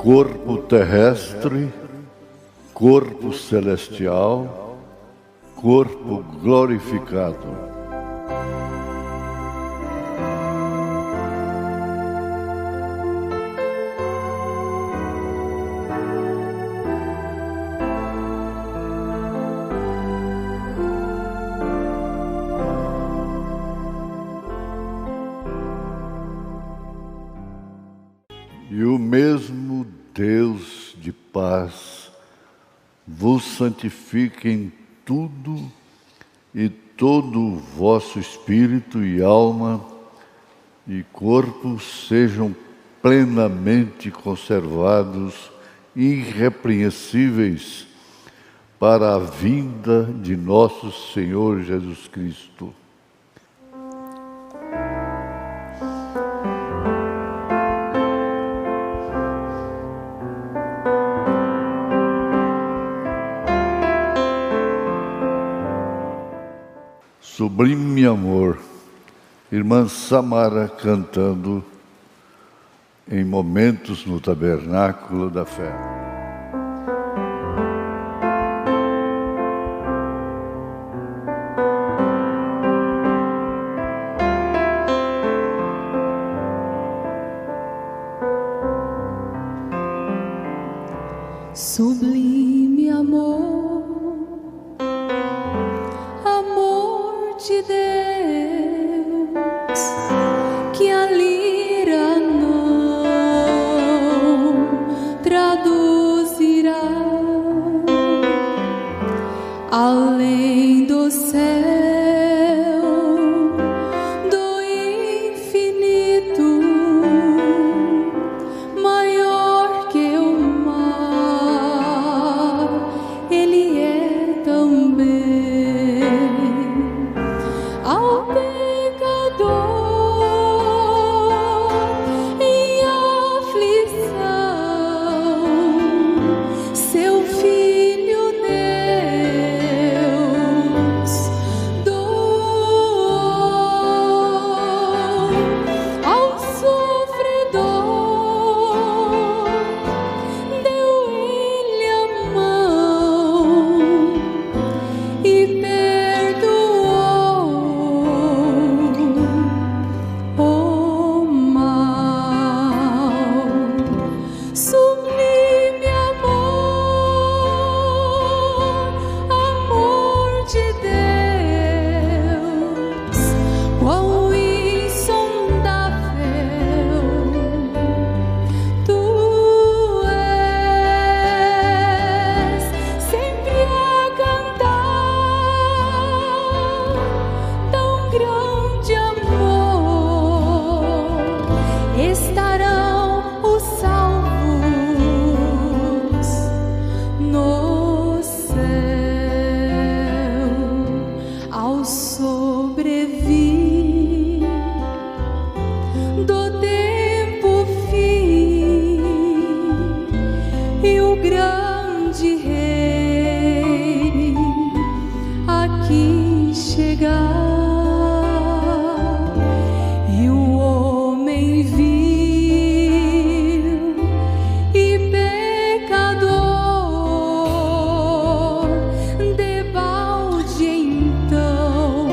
corpo terrestre, corpo celestial, corpo glorificado. E o mesmo Deus de paz vos santifique em tudo, e todo o vosso espírito e alma e corpo sejam plenamente conservados, irrepreensíveis, para a vinda de nosso Senhor Jesus Cristo. Sublime amor, irmã Samara cantando em Momentos no Tabernáculo da Fé. Sublime amor, amor de Deus, que a lira não traduzirá, além do céu, do infinito, maior que o mar, Ele é também. Ao pecador em aflição, seu Filho Deus doou. Ao sofredor deu Ele a mão e perdoou o mal. Sublime amor, amor de Deus, quão insondável tu és, sempre a cantar tão grande amor. Estarão os salvos no céu, ao sobrevir do tempo fim, e o grande Rei aqui chegar, e o homem vil e pecador debalde então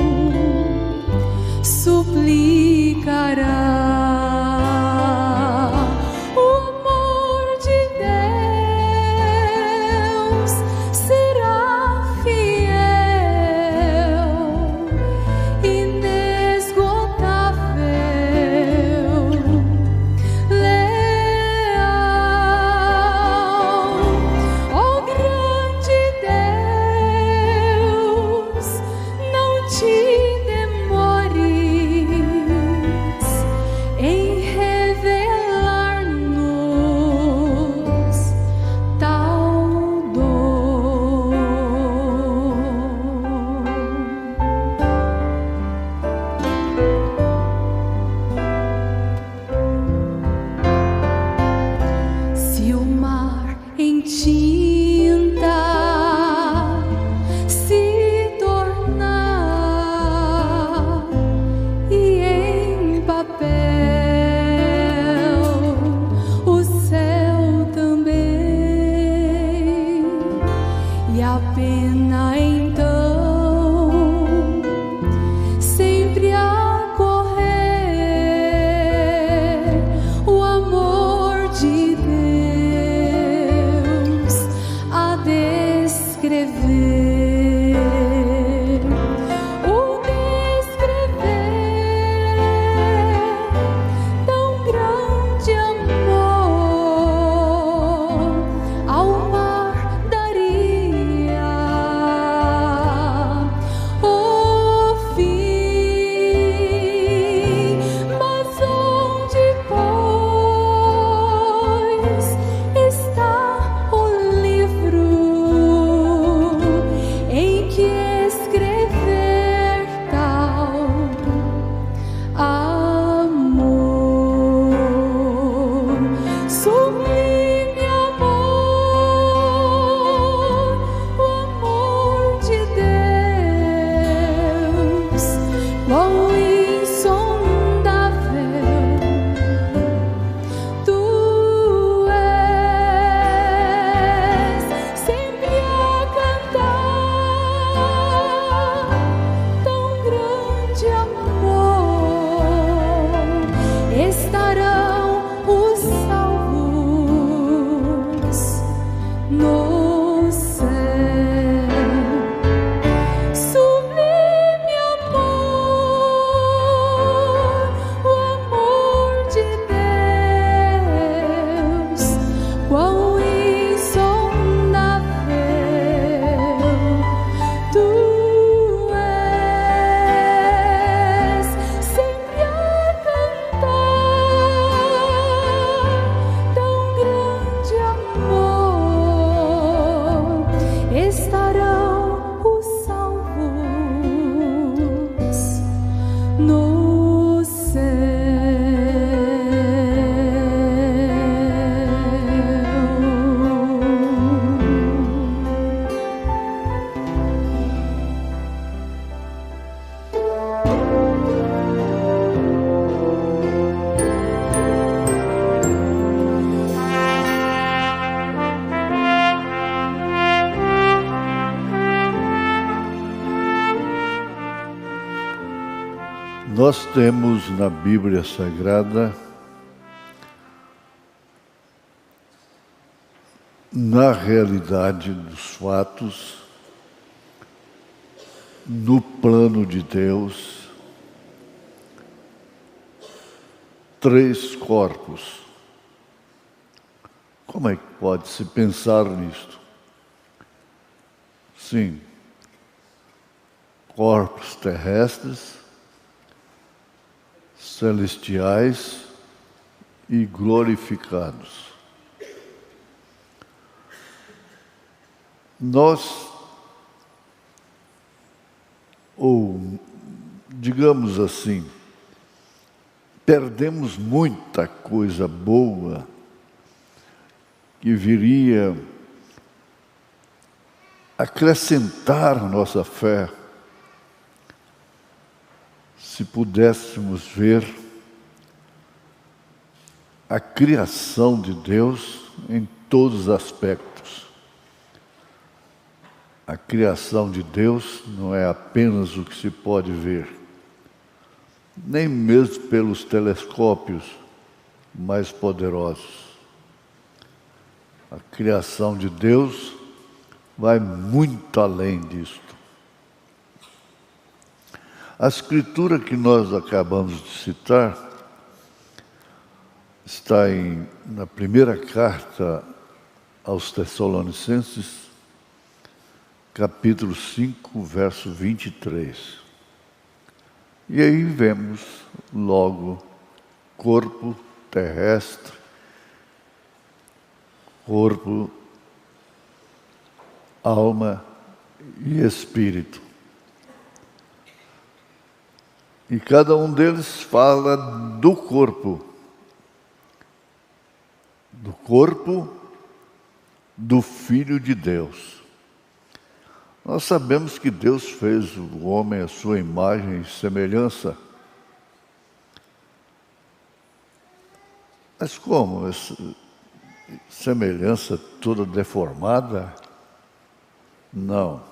no céu. Nós temos na Bíblia Sagrada, na realidade dos fatos, no plano de Deus, 3 corpos. Como é que pode-se pensar nisto? Sim, corpos terrestres, celestiais e glorificados. Nós, ou digamos assim, perdemos muita coisa boa que viria acrescentar a nossa fé, se pudéssemos ver a criação de Deus em todos os aspectos. A criação de Deus não é apenas o que se pode ver, nem mesmo pelos telescópios mais poderosos. A criação de Deus vai muito além disto. A escritura que nós acabamos de citar está na primeira carta aos Tessalonicenses, capítulo 5, verso 23. E aí vemos logo corpo terrestre, corpo, alma e espírito. E cada um deles fala do corpo do Filho de Deus. Nós sabemos que Deus fez o homem à sua imagem e semelhança. Mas como? Essa semelhança toda deformada? Não.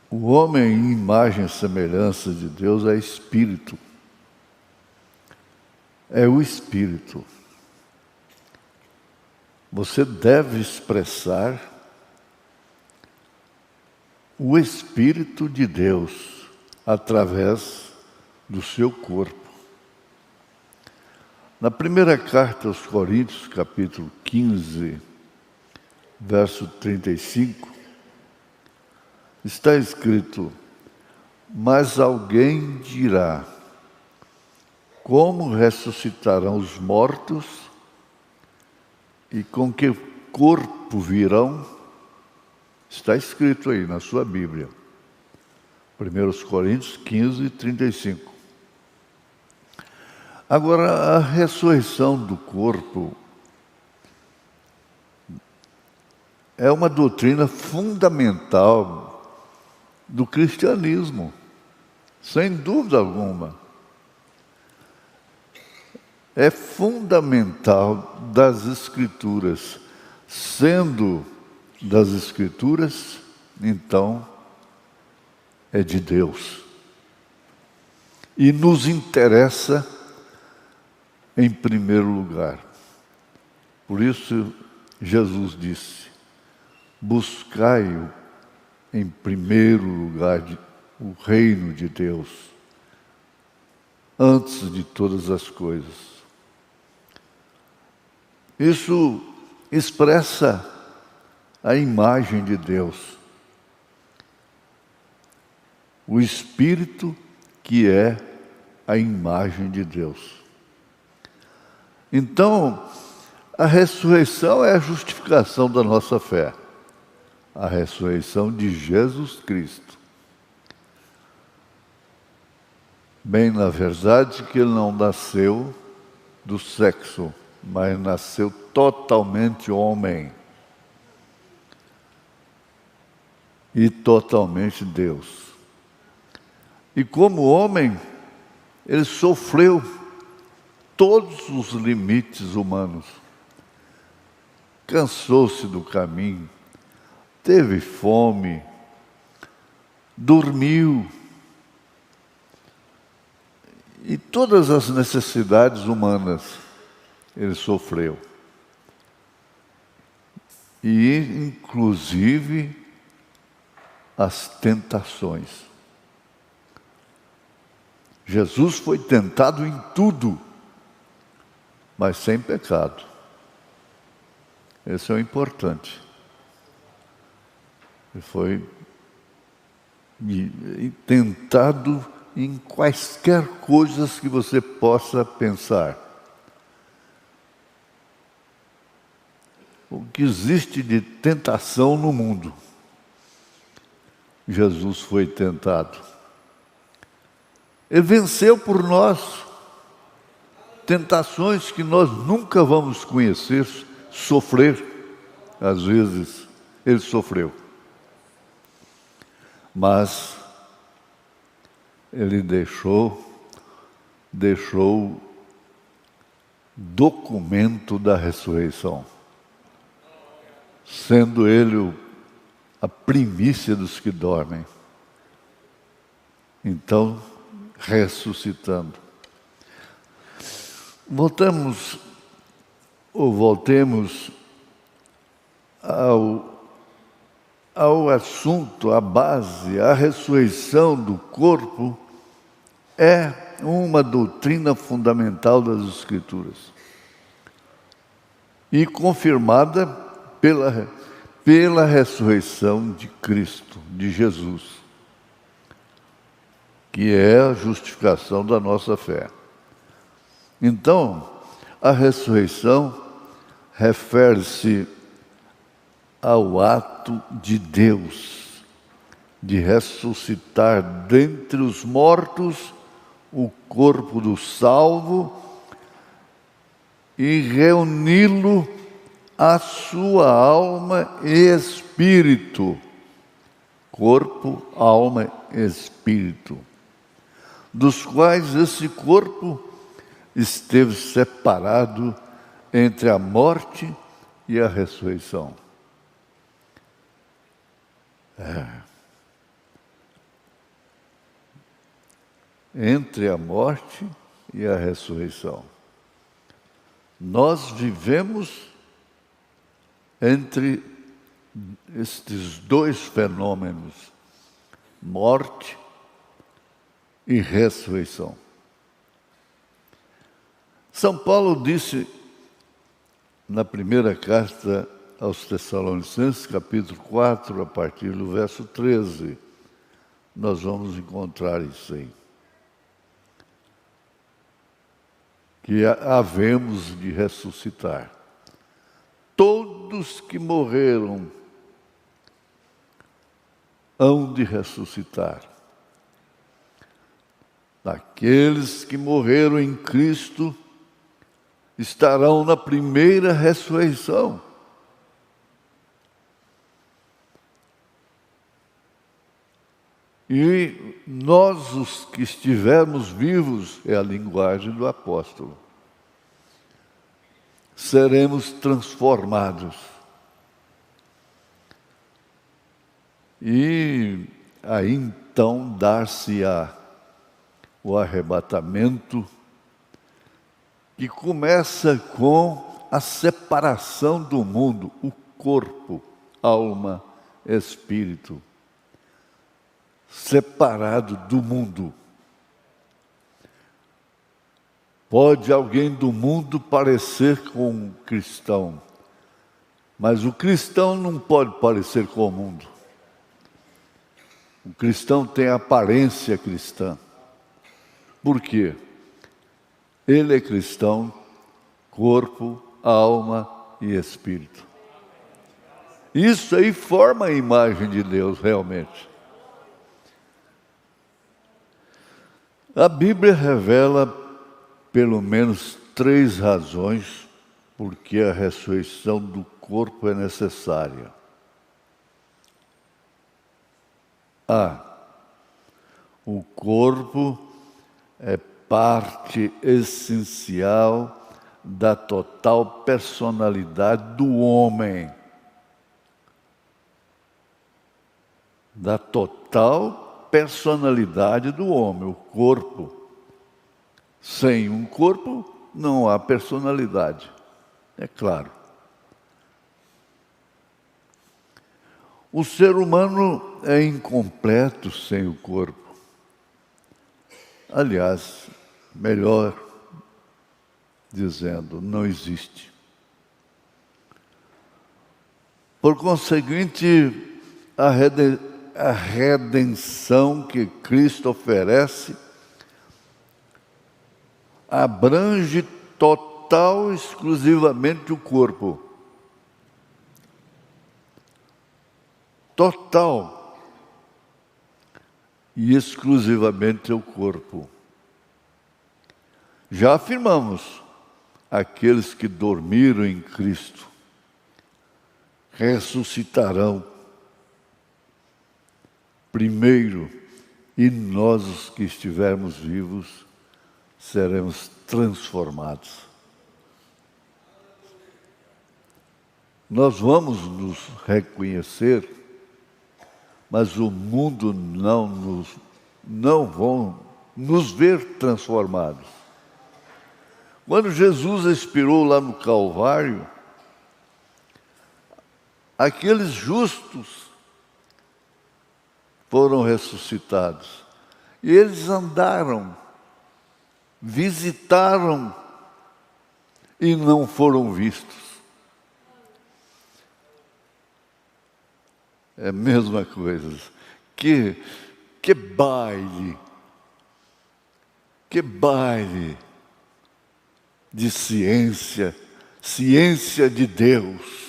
O homem, em imagem e semelhança de Deus, é espírito. É o espírito. Você deve expressar o Espírito de Deus através do seu corpo. Na primeira carta aos Coríntios, capítulo 15, verso 35, está escrito: mas alguém dirá, como ressuscitarão os mortos e com que corpo virão? Está escrito aí na sua Bíblia. 1 Coríntios 15, 35. Agora, a ressurreição do corpo é uma doutrina fundamental do cristianismo, sem dúvida alguma. É fundamental das Escrituras. Sendo das Escrituras, então, é de Deus. E nos interessa em primeiro lugar. Por isso, Jesus disse: buscai em primeiro lugar o reino de Deus, antes de todas as coisas. Isso expressa a imagem de Deus, o Espírito que é a imagem de Deus. Então, a ressurreição é a justificação da nossa fé. A ressurreição de Jesus Cristo. Bem, na verdade, que ele não nasceu do sexo, mas nasceu totalmente homem e totalmente Deus. E como homem, ele sofreu todos os limites humanos. Cansou-se do caminho, teve fome, dormiu. E todas as necessidades humanas ele sofreu. E, inclusive, as tentações. Jesus foi tentado em tudo, mas sem pecado. Esse é o importante. Ele foi tentado em quaisquer coisas que você possa pensar. O que existe de tentação no mundo, Jesus foi tentado. Ele venceu por nós tentações que nós nunca vamos conhecer, sofrer. Às vezes, ele sofreu. Mas ele deixou documento da ressurreição, sendo ele a primícia dos que dormem. Então, ressuscitando. Voltemos ao assunto, à base. A ressurreição do corpo é uma doutrina fundamental das Escrituras e confirmada pela ressurreição de Cristo, de Jesus, que é a justificação da nossa fé. Então, a ressurreição refere-se ao ato de Deus de ressuscitar dentre os mortos o corpo do salvo e reuni-lo à sua alma e espírito. Corpo, alma e espírito, dos quais esse corpo esteve separado entre a morte e a ressurreição. Entre a morte e a ressurreição. Nós vivemos entre estes dois fenômenos, morte e ressurreição. São Paulo disse na primeira carta aos Tessalonicenses, capítulo 4, a partir do verso 13, nós vamos encontrar isso aí. Que havemos de ressuscitar. Todos que morreram hão de ressuscitar. Aqueles que morreram em Cristo estarão na primeira ressurreição. E nós, os que estivermos vivos, é a linguagem do apóstolo, seremos transformados. E aí então dar-se-á o arrebatamento, que começa com a separação do mundo, o corpo, alma, espírito, separado do mundo. Pode alguém do mundo parecer com um cristão, mas o cristão não pode parecer com o mundo. O cristão tem aparência cristã. Por quê? Ele é cristão, corpo, alma e espírito. Isso aí forma a imagem de Deus realmente. A Bíblia revela pelo menos 3 razões por que a ressurreição do corpo é necessária. A. O corpo é parte essencial da total personalidade do homem. Da total personalidade do homem, o corpo. Sem um corpo, não há personalidade, é claro. O ser humano é incompleto sem o corpo. Aliás, melhor dizendo, não existe. Por conseguinte, a redenção que Cristo oferece abrange total, exclusivamente o corpo. Total e exclusivamente o corpo. Já afirmamos, aqueles que dormiram em Cristo ressuscitarão primeiro, e nós, os que estivermos vivos, seremos transformados. Nós vamos nos reconhecer, mas o mundo não vão nos ver transformados. Quando Jesus expirou lá no Calvário, aqueles justos foram ressuscitados. E eles andaram, visitaram e não foram vistos. É a mesma coisa. Que baile! Que baile de ciência de Deus.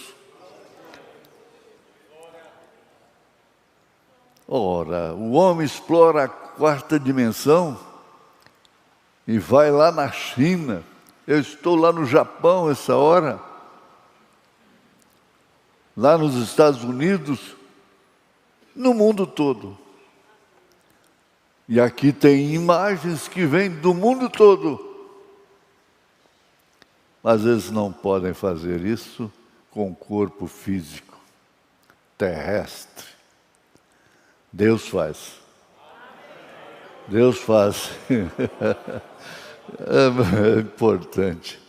Ora, o homem explora a 4ª dimensão e vai lá na China. Eu estou lá no Japão essa hora, lá nos Estados Unidos, no mundo todo. E aqui tem imagens que vêm do mundo todo. Mas eles não podem fazer isso com o corpo físico, terrestre. Deus faz. Deus faz. É importante.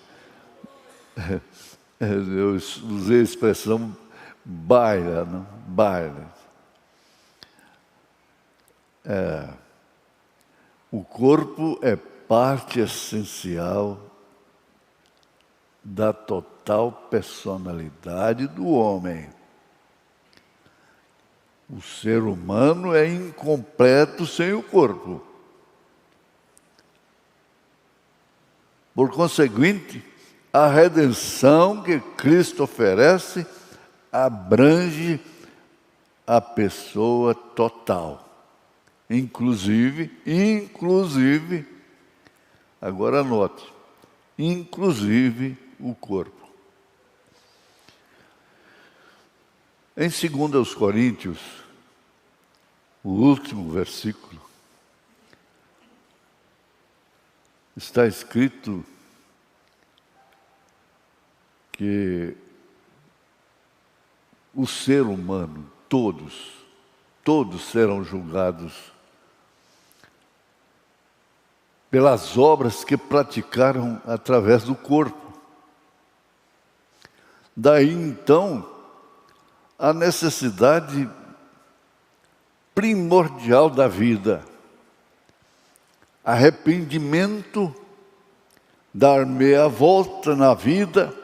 Eu usei a expressão baila, não? Baila. O corpo é parte essencial da total personalidade do homem. O ser humano é incompleto sem o corpo. Por conseguinte, a redenção que Cristo oferece abrange a pessoa total. Inclusive, agora anote, inclusive o corpo. Em 2 Coríntios, o último versículo, está escrito que o ser humano, todos serão julgados pelas obras que praticaram através do corpo. Daí, então, a necessidade primordial da vida, arrependimento, dar meia volta na vida,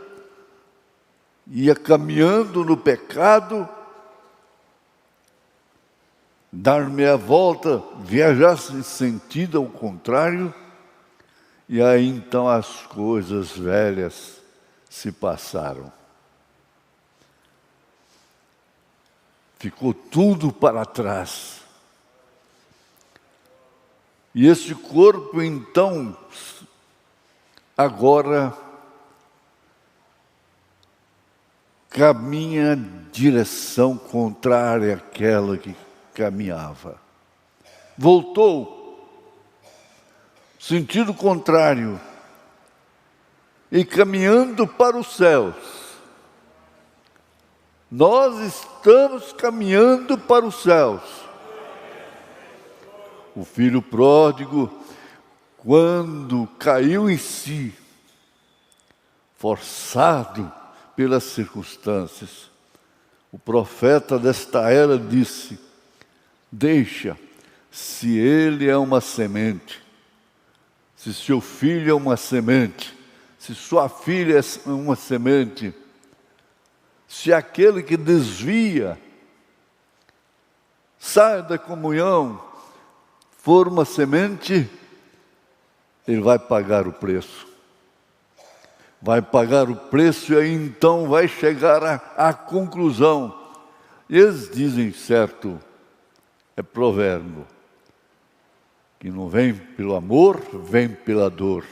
ia caminhando no pecado, dar meia volta, viajar em sentido ao contrário, e aí então as coisas velhas se passaram. Ficou tudo para trás. E esse corpo, então, agora caminha em direção contrária àquela que caminhava. Voltou, sentido contrário, e caminhando para os céus. Nós estamos caminhando para os céus. O filho pródigo, quando caiu em si, forçado pelas circunstâncias, o profeta desta era disse: deixa, se ele é uma semente, se seu filho é uma semente, se sua filha é uma semente, se aquele que desvia, sai da comunhão, for uma semente, ele vai pagar o preço. Vai pagar o preço e aí então vai chegar à conclusão. Eles dizem, certo, é provérbio, que não vem pelo amor, vem pela dor.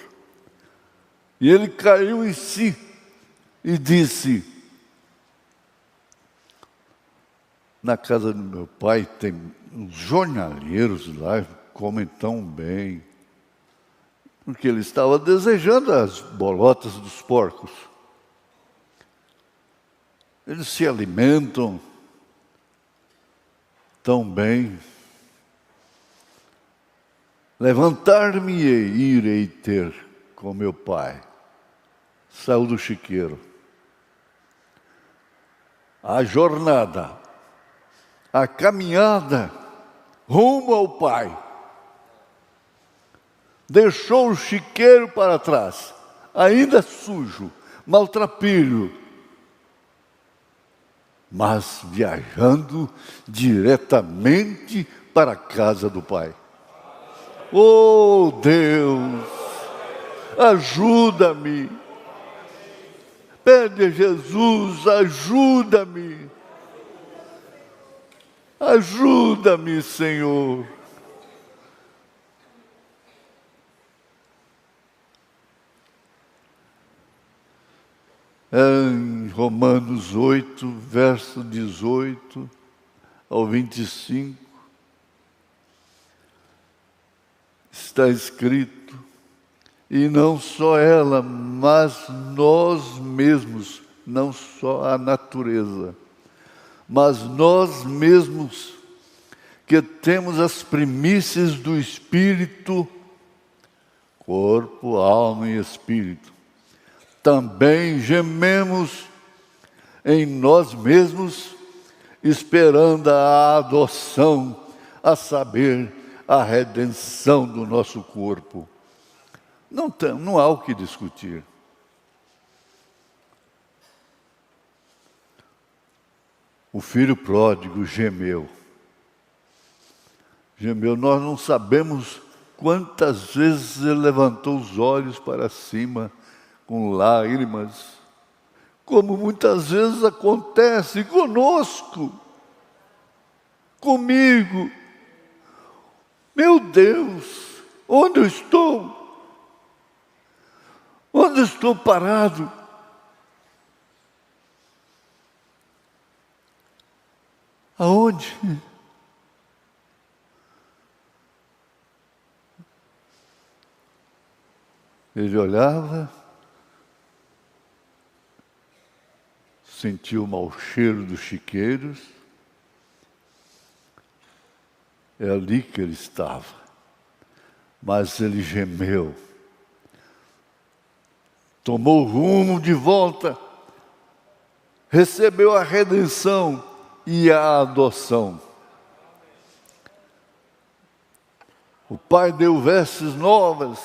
E ele caiu em si e disse: na casa do meu pai tem uns jornaleiros lá, comem tão bem. Porque ele estava desejando as bolotas dos porcos. Eles se alimentam tão bem. Levantar-me-ei e irei ter com meu pai. Saiu do chiqueiro. A jornada, a caminhada rumo ao pai. Deixou o chiqueiro para trás, ainda sujo, maltrapilho, mas viajando diretamente para a casa do Pai. Oh Deus, ajuda-me. Pede a Jesus, ajuda-me. Ajuda-me, Senhor. Em Romanos 8, verso 18 ao 25, está escrito: e não só ela, mas nós mesmos, não só a natureza, mas nós mesmos, que temos as primícias do Espírito, corpo, alma e espírito, também gememos em nós mesmos, esperando a adoção, a saber, a redenção do nosso corpo. Não há o que discutir. O filho pródigo gemeu. Gemeu, nós não sabemos quantas vezes ele levantou os olhos para cima, com lágrimas, como muitas vezes acontece conosco, comigo. Meu Deus, onde eu estou? Onde estou parado? Aonde? Ele olhava, sentiu o mau cheiro dos chiqueiros. É ali que ele estava. Mas ele gemeu. Tomou rumo de volta. Recebeu a redenção e a adoção. O pai deu vestes novas.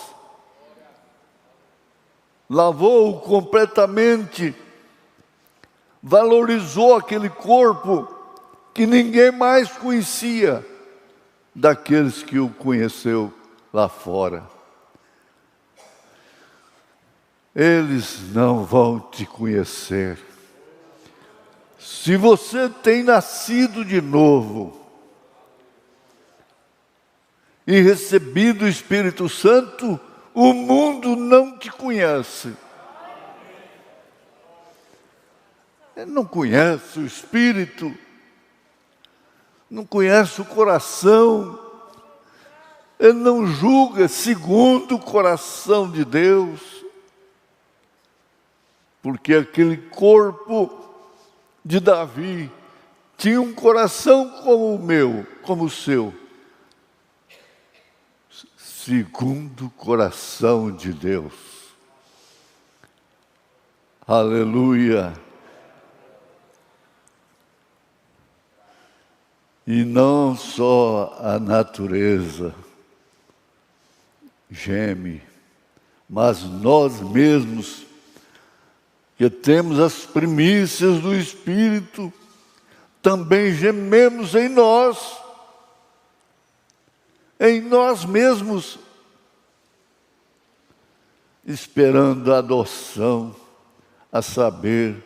Lavou-o completamente. Valorizou aquele corpo que ninguém mais conhecia daqueles que o conheceu lá fora. Eles não vão te conhecer. Se você tem nascido de novo, e recebido o Espírito Santo, o mundo não te conhece. Ele não conhece o Espírito, não conhece o coração, ele não julga segundo o coração de Deus, porque aquele corpo de Davi tinha um coração como o meu, como o seu, segundo o coração de Deus. Aleluia! E não só a natureza geme, mas nós mesmos, que temos as primícias do Espírito, também gememos em nós mesmos, esperando a adoção, a saber,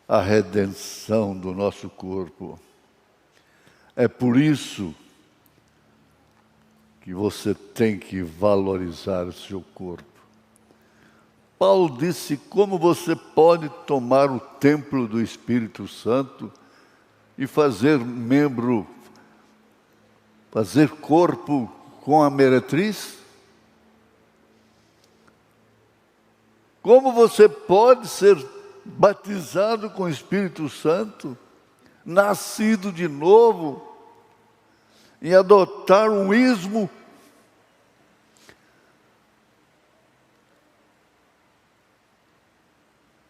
a redenção do nosso corpo. É por isso que você tem que valorizar o seu corpo. Paulo disse: como você pode tomar o templo do Espírito Santo e fazer corpo com a meretriz? Como você pode ser batizado com o Espírito Santo, nascido de novo, e adotar um ismo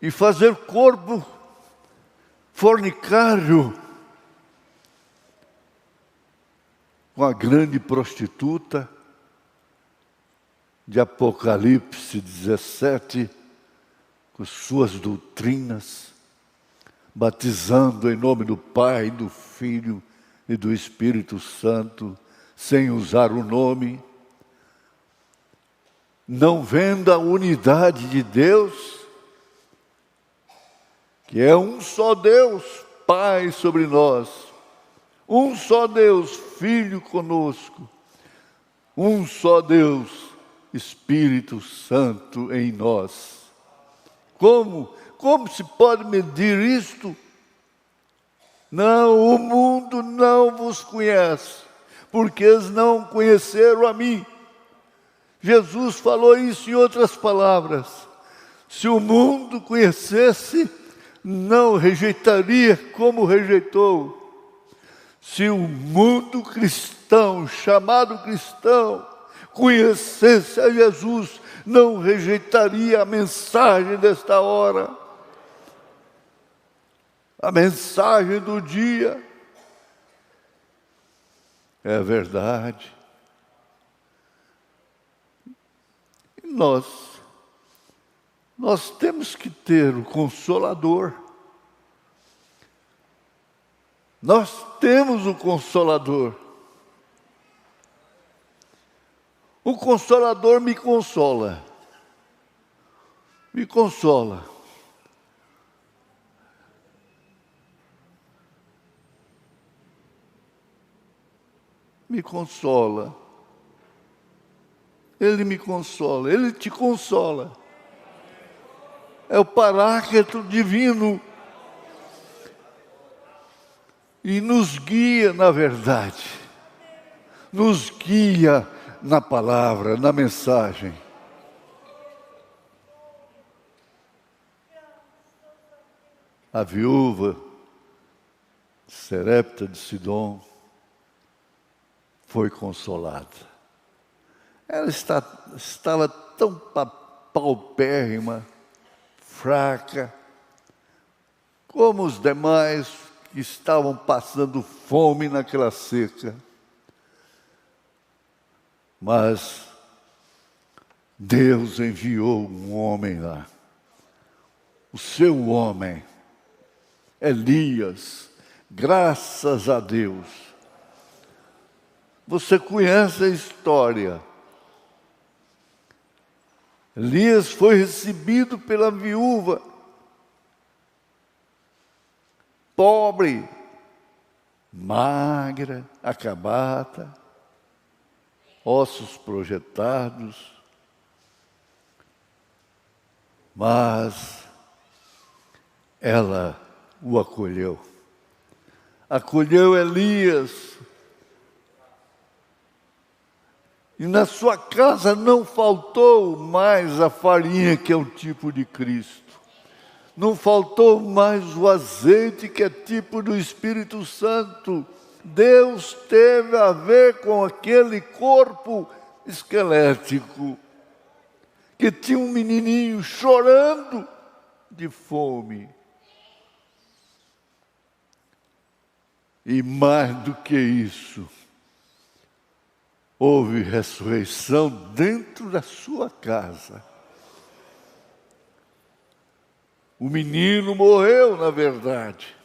e fazer corpo fornicário com a grande prostituta de Apocalipse 17, com suas doutrinas, batizando em nome do Pai, do Filho e do Espírito Santo, sem usar o nome, não vendo a unidade de Deus, que é um só Deus, Pai sobre nós, um só Deus, Filho conosco, um só Deus, Espírito Santo em nós. Como se pode medir isto? Não, o mundo não vos conhece, porque eles não conheceram a mim. Jesus falou isso em outras palavras. Se o mundo conhecesse, não rejeitaria como rejeitou. Se o mundo cristão, chamado cristão, conhecesse a Jesus, não rejeitaria a mensagem desta hora. A mensagem do dia é verdade. E nós temos que ter o Consolador. Nós temos o Consolador. O Consolador me consola. Me consola. Me consola. Ele me consola, Ele te consola. É o Paráclito divino. E nos guia na verdade. Nos guia na palavra, na mensagem. A viúva Serepta de Sidom foi consolada. Ela estava tão paupérrima, fraca, como os demais que estavam passando fome naquela seca. Mas Deus enviou um homem lá, o seu homem, Elias, graças a Deus. Você conhece a história. Elias foi recebido pela viúva, pobre, magra, acabada. ossos projetados, mas ela o acolheu. Acolheu Elias. E na sua casa não faltou mais a farinha, que é o tipo de Cristo. Não faltou mais o azeite, que é tipo do Espírito Santo. Deus teve a ver com aquele corpo esquelético, que tinha um menininho chorando de fome. E mais do que isso, houve ressurreição dentro da sua casa. O menino morreu, na verdade.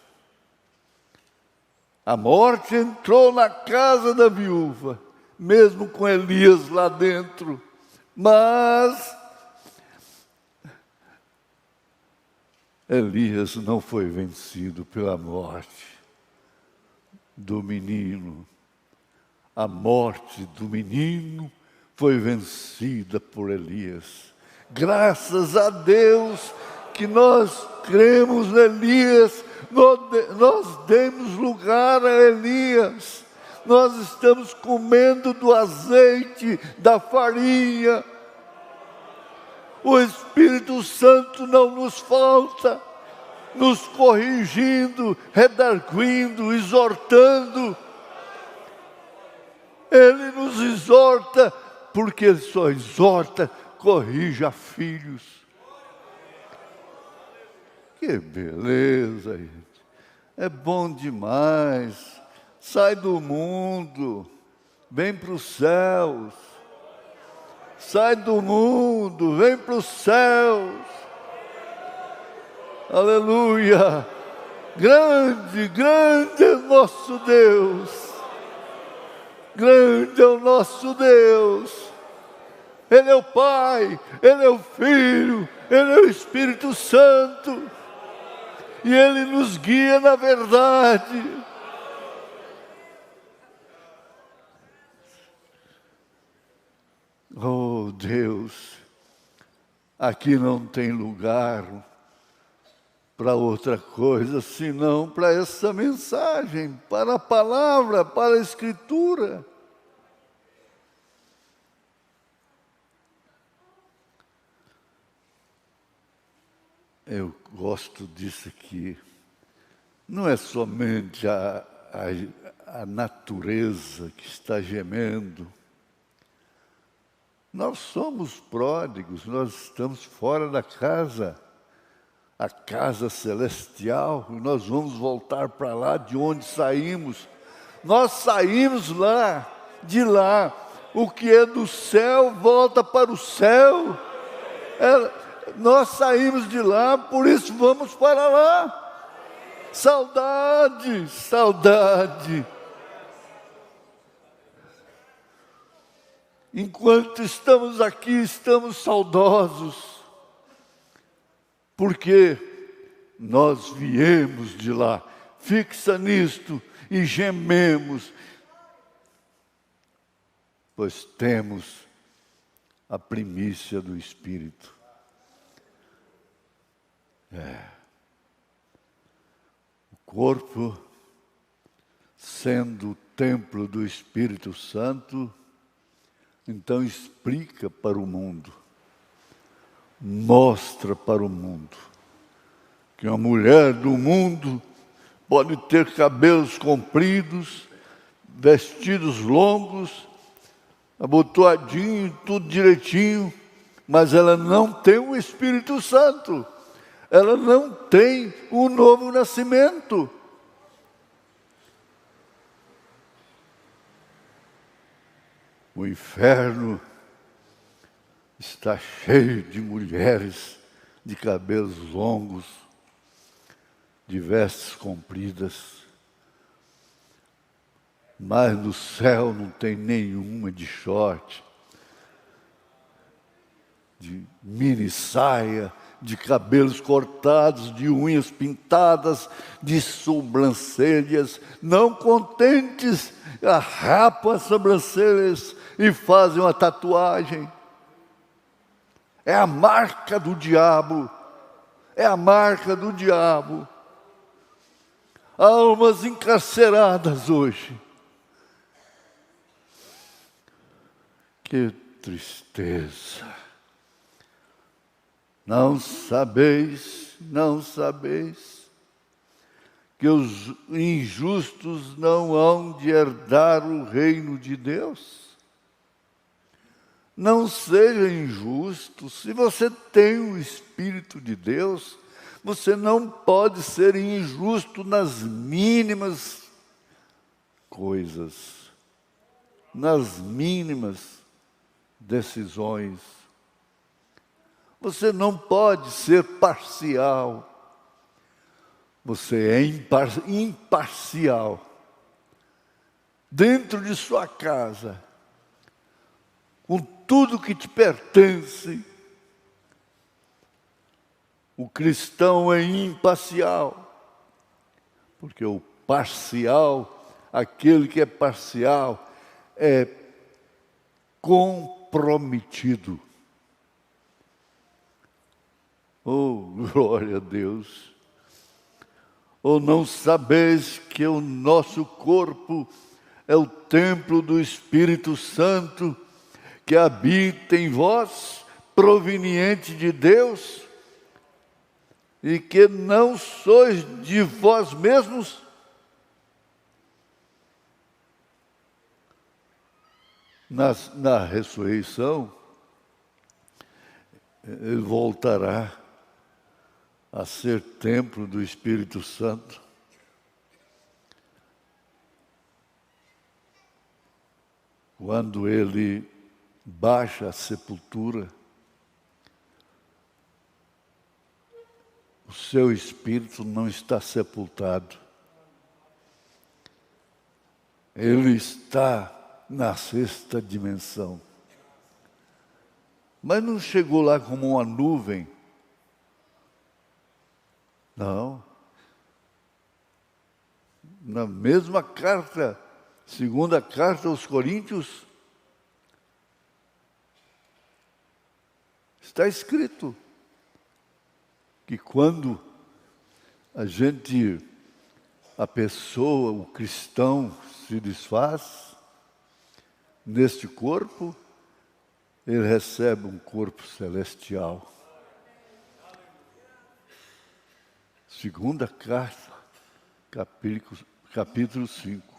A morte entrou na casa da viúva, mesmo com Elias lá dentro. Mas Elias não foi vencido pela morte do menino. A morte do menino foi vencida por Elias. Graças a Deus que nós cremos em Elias, nós demos lugar a Elias. Nós estamos comendo do azeite, da farinha. O Espírito Santo não nos falta, nos corrigindo, redarguindo, exortando. Ele nos exorta, porque Ele só exorta, corrige a filhos. Que beleza, gente. É bom demais. Sai do mundo, vem para os céus. Sai do mundo, vem para os céus. Aleluia. Grande, grande é o nosso Deus. Grande é o nosso Deus. Ele é o Pai, Ele é o Filho, Ele é o Espírito Santo. E Ele nos guia na verdade. Oh Deus, aqui não tem lugar para outra coisa, senão para essa mensagem, para a palavra, para a Escritura. Eu gosto disso aqui. Não é somente a natureza que está gemendo. Nós somos pródigos, nós estamos fora da casa, a casa celestial, e nós vamos voltar para lá de onde saímos. Nós saímos lá, de lá. O que é do céu volta para o céu. Nós saímos de lá, por isso vamos para lá. Saudade, saudade. Enquanto estamos aqui, estamos saudosos, porque nós viemos de lá. Fixa nisto e gememos, pois temos a primícia do Espírito. O corpo, sendo o templo do Espírito Santo, então explica para o mundo, mostra para o mundo, que uma mulher do mundo pode ter cabelos compridos, vestidos longos, abotoadinho, tudo direitinho, mas ela não tem o Espírito Santo, ela não tem o novo nascimento. O inferno está cheio de mulheres de cabelos longos, de vestes compridas, mas no céu não tem nenhuma de short, de mini saia, de cabelos cortados, de unhas pintadas, de sobrancelhas. Não contentes, rapam as sobrancelhas, e fazem uma tatuagem. É a marca do diabo. É a marca do diabo. Almas encarceradas hoje. Que tristeza. Não sabeis que os injustos não hão de herdar o reino de Deus? Não seja injusto. Se você tem o Espírito de Deus, você não pode ser injusto nas mínimas coisas, nas mínimas decisões. Você não pode ser parcial. Você é imparcial. Dentro de sua casa, com tudo que te pertence, o cristão é imparcial. Porque o parcial, aquele que é parcial, é comprometido. Oh, glória a Deus! Ou não sabeis que o nosso corpo é o templo do Espírito Santo que habita em vós, proveniente de Deus, e que não sois de vós mesmos? Na ressurreição, ele voltará a ser templo do Espírito Santo. Quando ele baixa a sepultura, o seu espírito não está sepultado. Ele está na sexta dimensão. Mas não chegou lá como uma nuvem. Não. Na mesma carta, segunda carta aos Coríntios, está escrito que quando a pessoa, o cristão, se desfaz neste corpo, ele recebe um corpo celestial. Segunda carta, capítulo 5.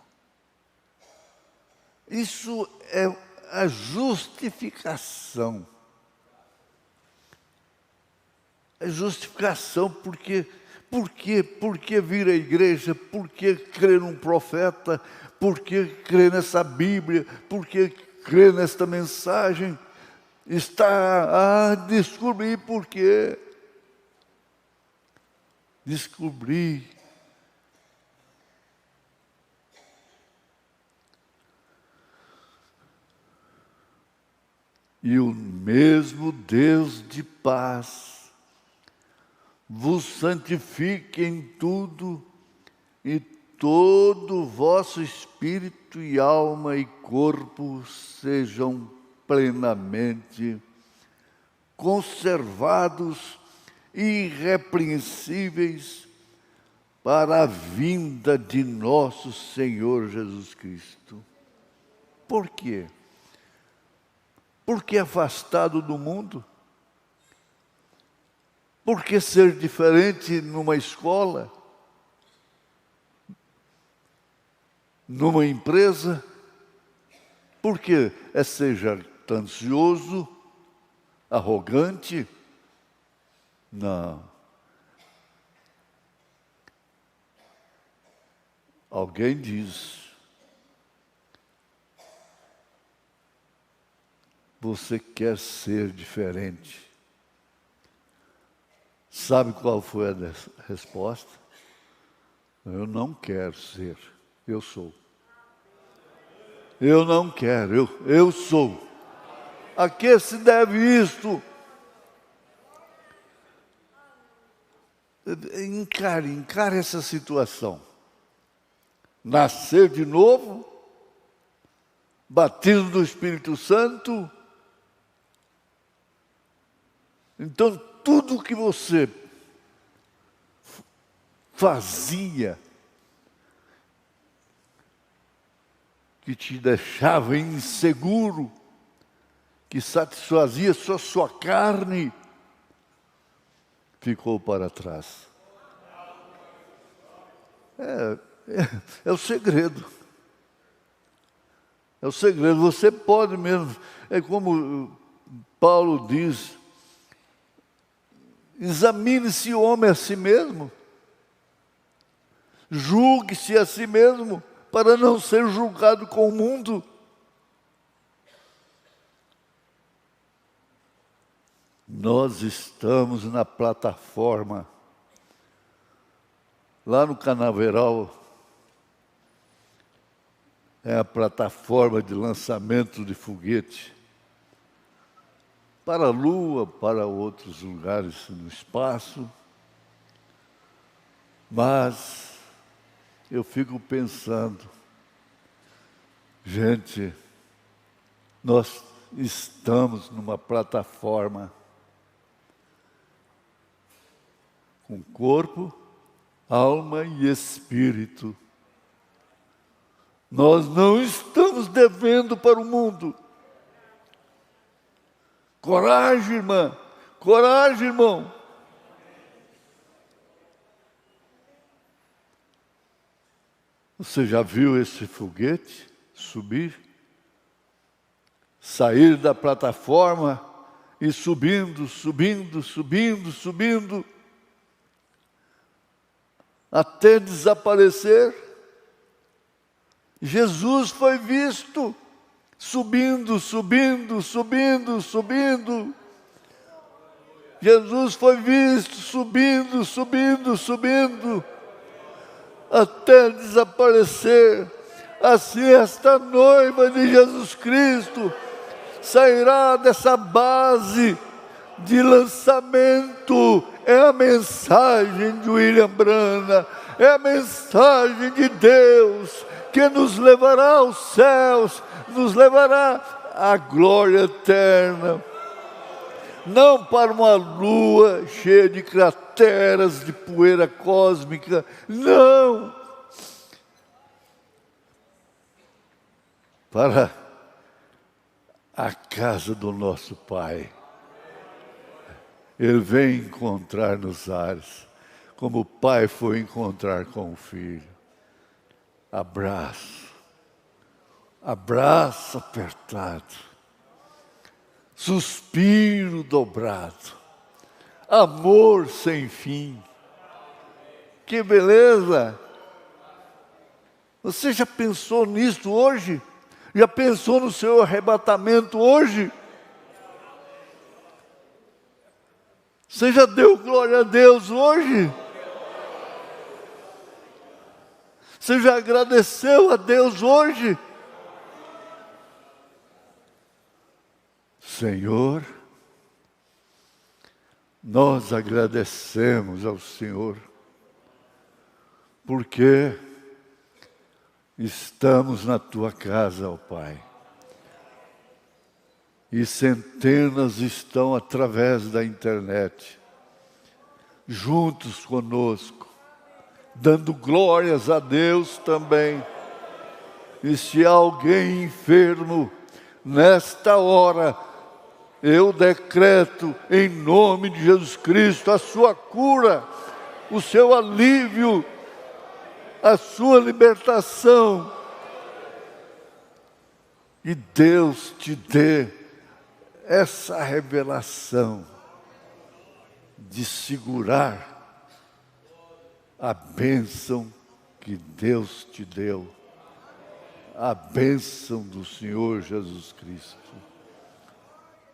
Isso é a justificação. É justificação por que vir à igreja, por que crer num profeta, por que crer nessa Bíblia, por que crer nesta mensagem. Está a descobrir por quê. Descobrir. E o mesmo Deus de paz vos santifique em tudo, e todo o vosso espírito e alma e corpo sejam plenamente conservados irrepreensíveis para a vinda de nosso Senhor Jesus Cristo. Por quê? Porque afastado do mundo? Por que ser diferente numa escola? Numa empresa? Por que é ser jactancioso, arrogante? Não. Alguém diz: você quer ser diferente. Sabe qual foi a resposta? Eu não quero ser, eu sou. Eu não quero, eu sou. A que se deve isto? Encare essa situação. Nascer de novo, batismo do Espírito Santo. Então, tudo que você fazia, que te deixava inseguro, que satisfazia só sua carne, ficou para trás. É o segredo. É o segredo. Você pode mesmo, é como Paulo diz, examine-se o homem a si mesmo, julgue-se a si mesmo, para não ser julgado com o mundo. Nós estamos na plataforma, lá no Canaveral, é a plataforma de lançamento de foguete para a Lua, para outros lugares no espaço. Mas eu fico pensando, gente, nós estamos numa plataforma com corpo, alma e espírito. Nós não estamos devendo para o mundo. Coragem, irmã. Coragem, irmão. Você já viu esse foguete subir? Sair da plataforma e subindo, subindo, subindo, subindo, até desaparecer? Jesus foi visto subindo, subindo, subindo, subindo. Jesus foi visto subindo, subindo, subindo, até desaparecer. Assim esta noiva de Jesus Cristo sairá dessa base de lançamento. É a mensagem de William Branham, é a mensagem de Deus que nos levará aos céus, nos levará à glória eterna. Não para uma lua cheia de crateras de poeira cósmica, não. Para a casa do nosso Pai. Ele vem encontrar nos ares, como o pai foi encontrar com o filho. Abraço, abraço apertado, suspiro dobrado, amor sem fim. Que beleza! Você já pensou nisso hoje? Já pensou no seu arrebatamento hoje? Você já deu glória a Deus hoje? Você já agradeceu a Deus hoje? Senhor, nós agradecemos ao Senhor, porque estamos na Tua casa, ó Pai. E centenas estão através da internet, juntos conosco, dando glórias a Deus também. E se há alguém enfermo, nesta hora, eu decreto em nome de Jesus Cristo a sua cura, o seu alívio, a sua libertação. E Deus te dê essa revelação de segurar a bênção que Deus te deu, a bênção do Senhor Jesus Cristo.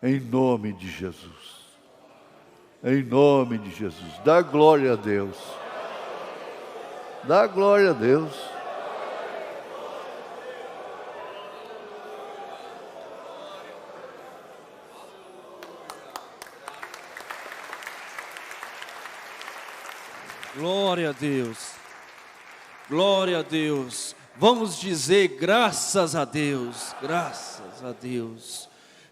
Em nome de Jesus. Em nome de Jesus. Dá glória a Deus. Dá glória a Deus. Glória a Deus. Glória a Deus. Vamos dizer graças a Deus,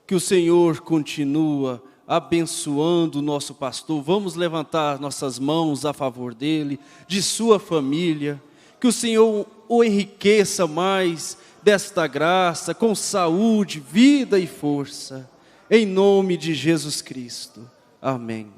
que o Senhor continua abençoando o nosso pastor. Vamos levantar nossas mãos a favor dele, de sua família, que o Senhor o enriqueça mais desta graça, com saúde, vida e força, em nome de Jesus Cristo. Amém.